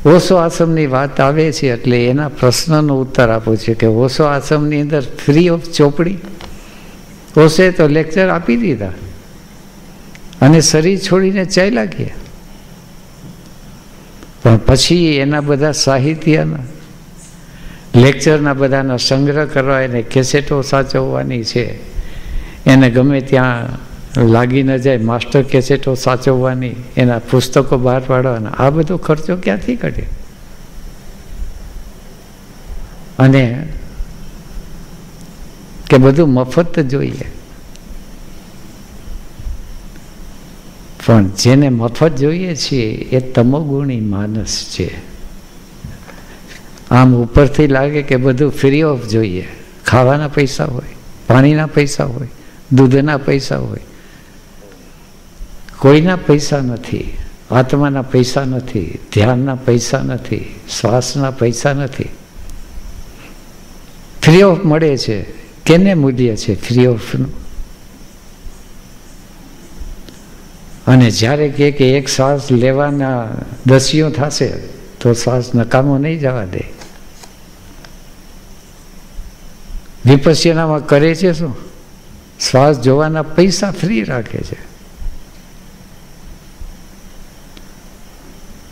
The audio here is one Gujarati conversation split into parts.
ઓશો આશ્રમની વાત આવે છે એટલે એના પ્રશ્નનો ઉત્તર આપું છું કે ઓશો આશ્રમની અંદર ફ્રી ઓફ ચોપડી. ઓશે તો લેક્ચર આપી દીધા અને શરીર છોડીને ચાલ્યા ગયા. પણ પછી એના બધા સાહિત્યના લેક્ચરના બધાનો સંગ્રહ કરવા, એને કેસેટો સાચવવાની છે, એને ગમે ત્યાં લાગી ન જાય માસ્ટર કેસેટો સાચવવાની, એના પુસ્તકો બહાર પાડવાના, આ બધો ખર્ચો ક્યાંથી કાઢે? અને કે બધું મફત જોઈએ. પણ જેને મફત જોઈએ છીએ એ તમોગુણી માનસ છે. આમ ઉપરથી લાગે કે બધું ફ્રી ઓફ જોઈએ, ખાવાના પૈસા હોય, પાણીના પૈસા હોય, દૂધના પૈસા હોય. કોઈના પૈસા નથી, આત્માના પૈસા નથી, ધ્યાનના પૈસા નથી, શ્વાસના પૈસા નથી. ફ્રી ઓફ મળે છે. કેને મૂલ્ય છે ફ્રી ઓફનું? અને જ્યારે કે એક શ્વાસ લેવાના દસિયો થશે તો શ્વાસ નકામો નહીં જવા દે. વિપસ્યનામાં કરે છે શું? શ્વાસ જોવાના પૈસા ફ્રી રાખે છે.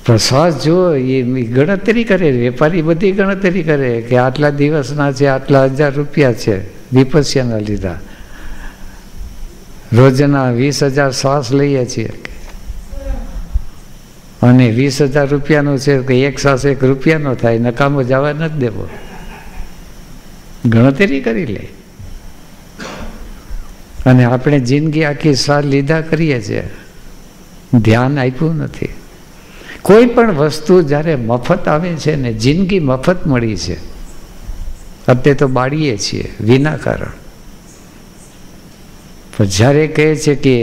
પણ શ્વાસ જો એ ગણતરી કરે, વેપારી બધી ગણતરી કરે કે આટલા દિવસના છે, આટલા 1000 રૂપિયા છે વિપસ્યના લીધા, રોજના 20,000 શ્વાસ લઈએ છીએ અને 20,000 રૂપિયાનો છે કે એક શ્વાસ 1 રૂપિયાનો થાય, નકામો જવા નથી દેવો. ગણતરી કરી લે. અને આપણે જિંદગી આખી શ્વાસ લીધા કરીએ છીએ, ધ્યાન આપ્યું નથી. કોઈ પણ વસ્તુ જ્યારે મફત આવે છે ને, જિંદગી મફત મળી છે, અત્યારે તો બાળીએ છીએ વિના કારણ. પણ જ્યારે કહે છે કે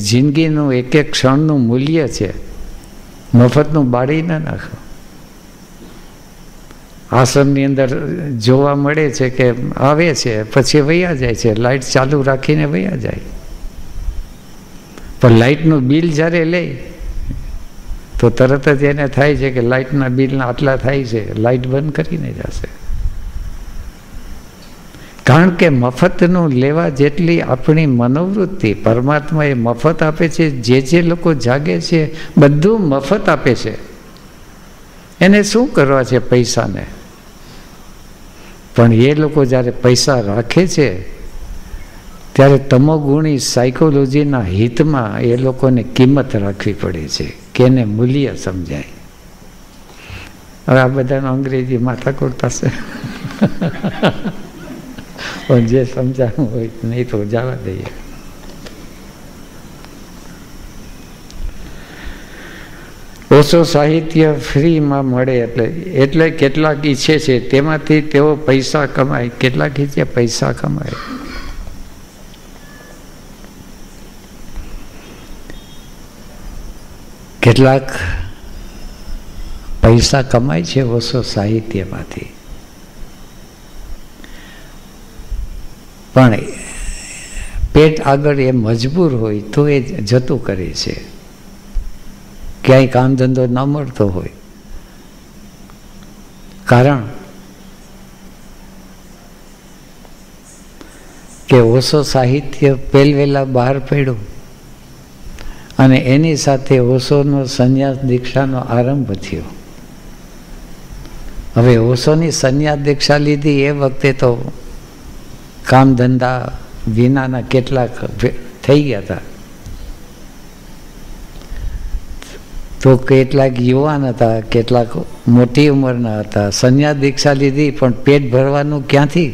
જિંદગીનું એક એક ક્ષણનું મૂલ્ય છે, મફતનું બાળી ના નાખો. આશ્રમની અંદર જોવા મળે છે કે આવે છે પછી વયા જાય છે, લાઇટ ચાલુ રાખીને વયા જાય. પણ લાઇટનું બિલ જ્યારે લે તો તરત જ એને થાય છે કે લાઇટના બિલના આટલા થાય છે, લાઇટ બંધ કરીને જશે. કારણ કે મફતનું લેવા જેટલી આપણી મનોવૃત્તિ, પરમાત્મા એ મફત આપે છે. જે લોકો જાગે છે બધું મફત આપે છે. એને શું કરવા છે પૈસાને? પણ એ લોકો જ્યારે પૈસા રાખે છે ત્યારે તમોગુણી સાયકોલોજીના હિતમાં એ લોકોને કિંમત રાખવી પડે છે કે એને મૂલ્ય સમજાય. હવે આ બધાનો અંગ્રેજી માથાકૂટ થશે, પણ જે સમજાવવું હોય નહીં તો જવા દઈએ. ઓછો સાહિત્ય ફ્રીમાં મળે એટલે કેટલાક ઈચ્છે છે તેમાંથી તેઓ પૈસા કમાય, કેટલાક ઈચ્છે પૈસા કમાય. કેટલાક પૈસા કમાય છે ઓછો સાહિત્યમાંથી, પણ પેટ આગળ એ મજબૂર હોય તો એ જતું કરે છે. ક્યાંય કામ ધંધો ન મળતો હોય, કારણ કે ઓશો સાહિત્ય પહેલવેલા બહાર પડ્યું અને એની સાથે ઓશોનો સંન્યાસ દીક્ષાનો આરંભ થયો. હવે ઓશોની સંન્યાસ દીક્ષા લીધી એ વખતે તો કામ ધંધા વિનાના કેટલાક થઈ ગયા હતા. તો કેટલાક યુવાન હતા, કેટલાક મોટી ઉંમરના હતા. સંન્યાસ દીક્ષા લીધી પણ પેટ ભરવાનું ક્યાંથી?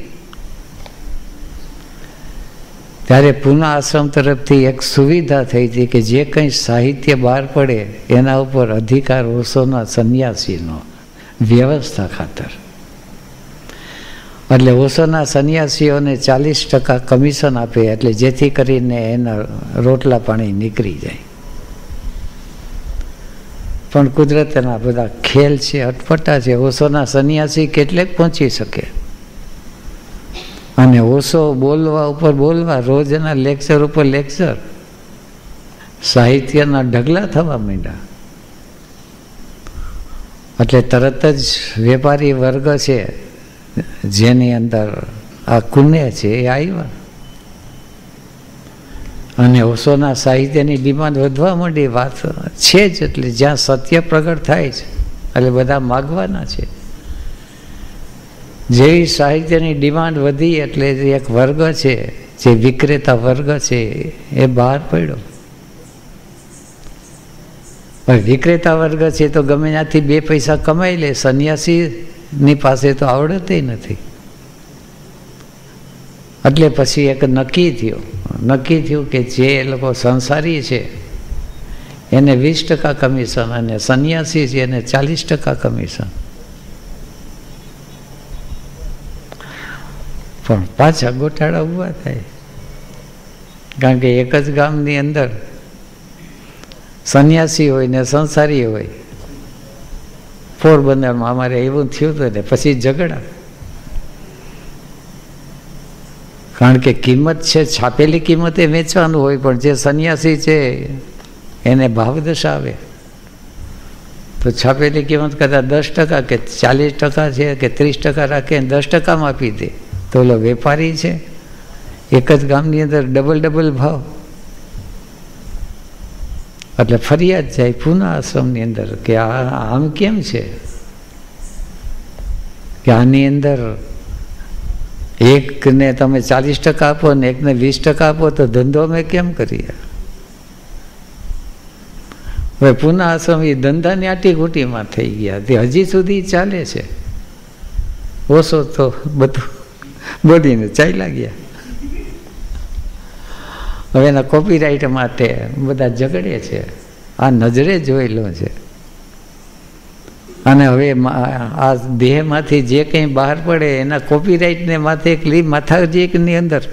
ત્યારે પુનઃ આશ્રમ તરફથી એક સુવિધા થઈ હતી કે જે કંઈ સાહિત્ય બહાર પડે એના ઉપર અધિકાર ઓશોના સંન્યાસીનો, વ્યવસ્થા ખાતર. એટલે ઓશોના સંન્યાસીઓને 40% કમિશન આપે, એટલે જેથી કરીને એના રોટલા પાણી નીકળી જાય. પણ કુદરતના બધા ખેલ છે, અટપટા છે. ઓશોના સંન્યાસી કેટલેક પહોંચી શકે, અને ઓશો બોલવા ઉપર બોલવા, રોજના લેક્ચર ઉપર લેક્ચર, સાહિત્યના ઢગલા થવા માંડ્યા. એટલે તરત જ વેપારી વર્ગ છે જેની અંદર આ કુને છે એ આવ્યા અને ઓશોના સાહિત્યની ડિમાન્ડ વધવા માંડી. વાત છે જ, એટલે જ્યાં સત્ય પ્રગટ થાય છે એટલે બધા માગવાના છે. જેવી સાહિત્યની ડિમાન્ડ વધી એટલે એક વર્ગ છે જે વિક્રેતા વર્ગ છે એ બહાર પડ્યો. વિક્રેતા વર્ગ છે તો ગમે ત્યાંથી બે પૈસા કમાઈ લે. સંન્યાસીની પાસે તો આવડત નથી. એટલે પછી એક નક્કી થયું કે જે લોકો સંસારી છે એને 20% કમિશન અને સંન્યાસી છે એને 40% કમિશન. પણ પાછા ગોટાળા ઊભા થાય, કારણ કે એક જ ગામની અંદર સંન્યાસી હોય ને સંસારી હોય. પોરબંદરમાં અમારે એવું થયું હતું ને પછી ઝઘડા, કારણ કે કિંમત છે છાપેલી કિંમતે વેચવાનું હોય, પણ જે સંન્યાસી છે એને ભાવદશા આવે તો છાપેલી કિંમત કદાચ 10% કે 40% છે કે 30% રાખે 10%માં આપી દે. તો ઓલો વેપારી છે એક જ ગામની અંદર ડબલ ભાવ. એટલે ફરિયાદ જાય પૂના આશ્રમની અંદર કે આમ કેમ છે કે આની અંદર એકને તમે 40% આપો ને એકને 20% આપો તો ધંધો અમે કેમ કરીએ? હવે પૂના આશ્રમ એ ધંધાની આટીઘૂટીમાં થઈ ગયા. તે હજી સુધી ચાલે છે. ઓછો તો બધું બોલીને ચાલ્યા ગયા. હવે એના કોપીરાઇટ માટે બધા ઝઘડે છે. આ નજરે જોયેલો છે. અને હવે આ દેહમાંથી જે કંઈ બહાર પડે એના કોપીરાઇટને માથે એક માથાજીકની અંદર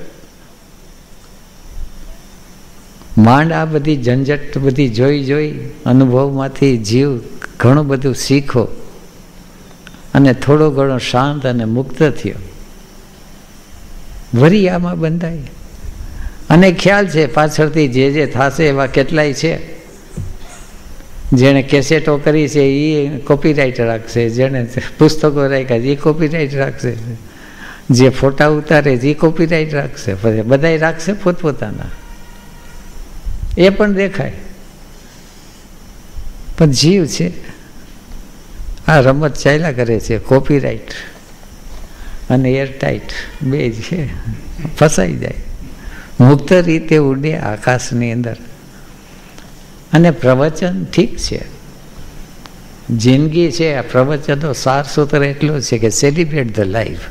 માંડ આ બધી ઝંઝટ બધી જોઈ અનુભવમાંથી જીવ ઘણું બધું શીખો અને થોડો ઘણો શાંત અને મુક્ત થયો. વરી આમાં બંધાય અને ખ્યાલ છે પાછળથી જે થશે એવા કેટલાય છે. જેણે કેસેટો કરી છે એ કોપીરાઇટ રાખશે, જેણે પુસ્તકો રાખ્યા એ કોપીરાઇટ રાખશે, જે ફોટા ઉતારે એ કોપીરાઇટ રાખશે. પછી બધાય રાખશે પોતપોતાના, એ પણ દેખાય. પણ જીવ છે આ રમત ચાલ્યા કરે છે. કોપીરાઇટ અને એરટાઈટ બે છે, ફસાઈ જાય. મુક્ત રીતે ઉડે આકાશની અંદર. અને પ્રવચન ઠીક છે, જિંદગી છે આ પ્રવચનનો સાર સૂત્ર એટલો છે કે સેલિબ્રેટ ધ લાઈફ.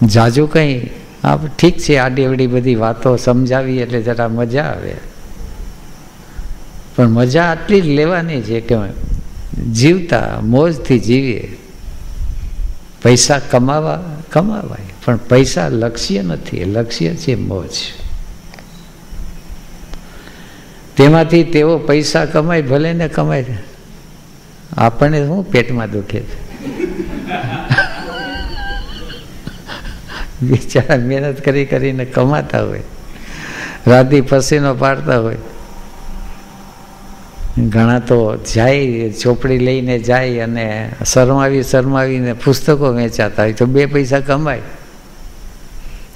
જાજુ કંઈ આપ ઠીક છે આડી અવડી બધી વાતો સમજાવી એટલે જરા મજા આવે, પણ મજા આટલી જ લેવાની છે કે જીવતા મોજથી જીવીએ. પૈસા કમાવાય પણ પૈસા લક્ષ્ય નથી. લક્ષ્ય છે મોજ. તેમાંથી તેઓ પૈસા કમાય ભલે ને કમાય, આપણને શું પેટમાં દુખે છે? બિચારા મહેનત કરીને કમાતા હોય, રાતી પસીનો પાડતા હોય. ઘણા તો જાય ચોપડી લઈને જાય અને શરમાવીને પુસ્તકો વેચાતા હોય તો 2 પૈસા કમાય.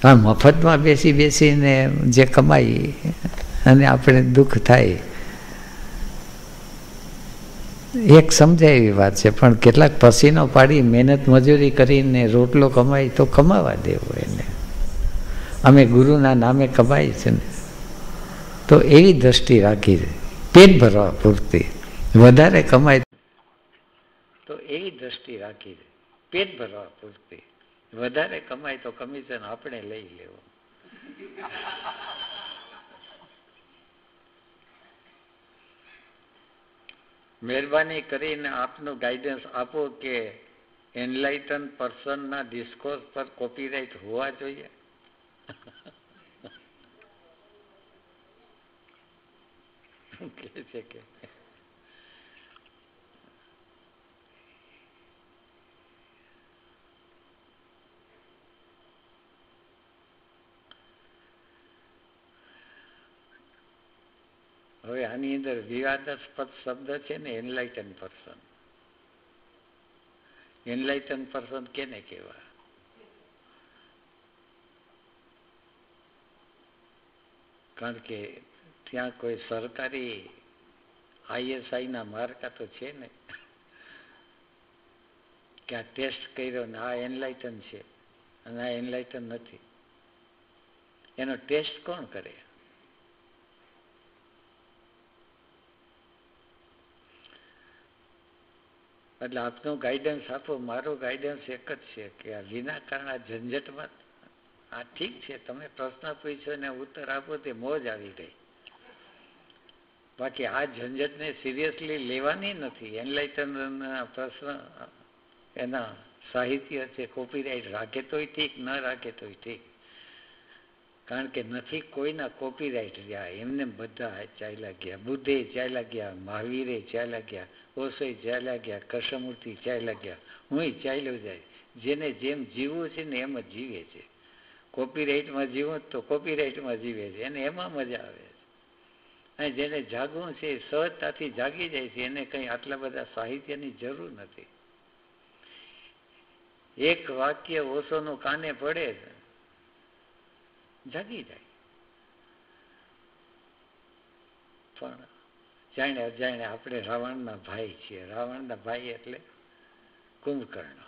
હા, મફતમાં બેસીને જે કમાય અને આપણે દુઃખ થાય. એક સમજાય એવી વાત છે, પણ કેટલાક પસીનો પાડી મહેનત મજૂરી કરીને રોટલો કમાય તો કમાવા દેવો એને. અમે ગુરુના નામે કમાય છે ને, તો એવી દ્રષ્ટિ રાખી છે. પેટ ભરવા પૂરતી. વધારે કમાય તો એવી દ્રષ્ટિ રાખી છે. પેટ ભરવા પૂરતી. વધારે કમાય તો કમિશન આપણે લઈ લેવું. મહેરબાની કરીને આપનું ગાઈડન્સ આપો કે એનલાઇટન પર્સનના ડિસ્કોર્સ પર કોપીરાઇટ હોવા જોઈએ. કે છે કે હવે આની અંદર વિવાદાસ્પદ શબ્દ છે ને એનલાઇટન પર્સન. એનલાઇટન પર્સન કેને કહેવા? કારણ કે ત્યાં કોઈ સરકારી ISIના માર્કા તો છે ને કે આ ટેસ્ટ કર્યો ને આ એનલાઇટન છે અને આ એનલાઇટન નથી. એનો ટેસ્ટ કોણ કરે? એટલે આપનો ગાઈડન્સ આપો. મારો ગાઈડન્સ એક જ છે કે આ વિનાકારણ આ ઝંઝટમાં, આ ઠીક છે તમે પ્રશ્ન પૂછ્યો ને ઉત્તર આપો તે મોજ આવી ગઈ, બાકી આ ઝંઝટને સિરિયસલી લેવાની નથી. એનલાઇટનના પ્રશ્ન એના સાહિત્ય છે, કોપીરાઇટ રાખે તોય ઠીક, ન રાખે તોય ઠીક. કારણ કે નથી કોઈના કોપીરાઇટ રહ્યા, એમને બધા ચાલ્યા ગયા. બુદ્ધે ચાલ્યા ગયા, મહાવીરે ચાલ્યા ગયા, ઓશોય ચાલ્યા ગયા, કૃષ્ણમૂર્તિ ચાલ્યા ગયા, હું ચાલ્યો જાય. જેને જેમ જીવવું છે ને એમ જ જીવે છે. કોપીરાઇટમાં જીવું તો કોપીરાઇટમાં જીવે છે, એને એમાં મજા આવે છે. અને જેને જાગવું છે એ સહજતાથી જાગી જાય છે, એને કંઈ આટલા બધા સાહિત્યની જરૂર નથી. એક વાક્ય ઓશોનું કાને પડે જાગી જાય. પણ જાણે અજાણે આપણે રાવણના ભાઈ છીએ. રાવણના ભાઈ એટલે કુંભકર્ણ.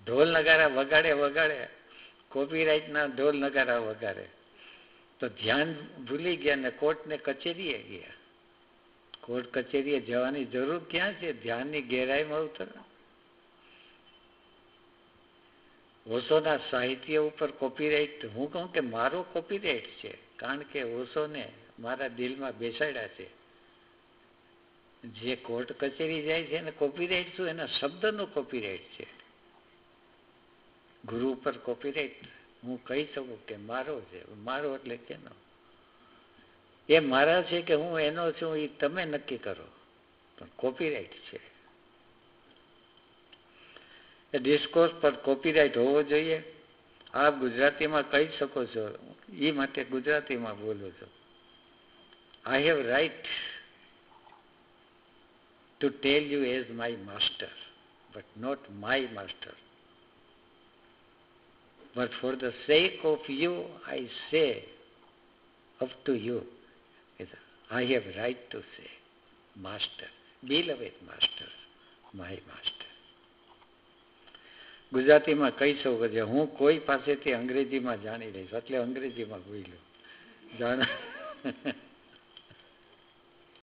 ઢોલ નગારા વગાડે વગાડે, કોપીરાઇટના ઢોલ નગારા વગાડે તો ધ્યાન ભૂલી ગયા ને કોર્ટને કચેરીએ ગયા. કોર્ટ કચેરીએ જવાની જરૂર ક્યાં છે? ધ્યાનની ગહેરાઈમાં ઉતર. ઓશોના સાહિત્ય ઉપર કોપીરાઇટ, હું કહું કે મારો કોપીરાઇટ છે, કારણ કે ઓશોને મારા દિલમાં બેસાડ્યા છે. જે કોર્ટ કચેરી જાય છે એને કોપીરાઇટ શું? એના શબ્દનો કોપીરાઇટ છે. ગુરુ ઉપર કોપીરાઇટ હું કહી શકું કે મારો છે. મારો એટલે કેનો? એ મારા છે કે હું એનો છું એ તમે નક્કી કરો, પણ કોપીરાઇટ છે. એ ડિસ્કોર્સ પર કોપીરાઇટ હોવો જોઈએ. આપ ગુજરાતીમાં કહી શકો છો, એ માટે ગુજરાતીમાં બોલું છું. I have right to tell you as my master, but not my master. But for the sake of you, I say up to you, I have right to say, master, beloved master, my master. ગુજરાતીમાં કહી શકો છો. હું કોઈ પાસેથી અંગ્રેજીમાં જાણી લઈશ એટલે અંગ્રેજીમાં બોલ્યો જાણ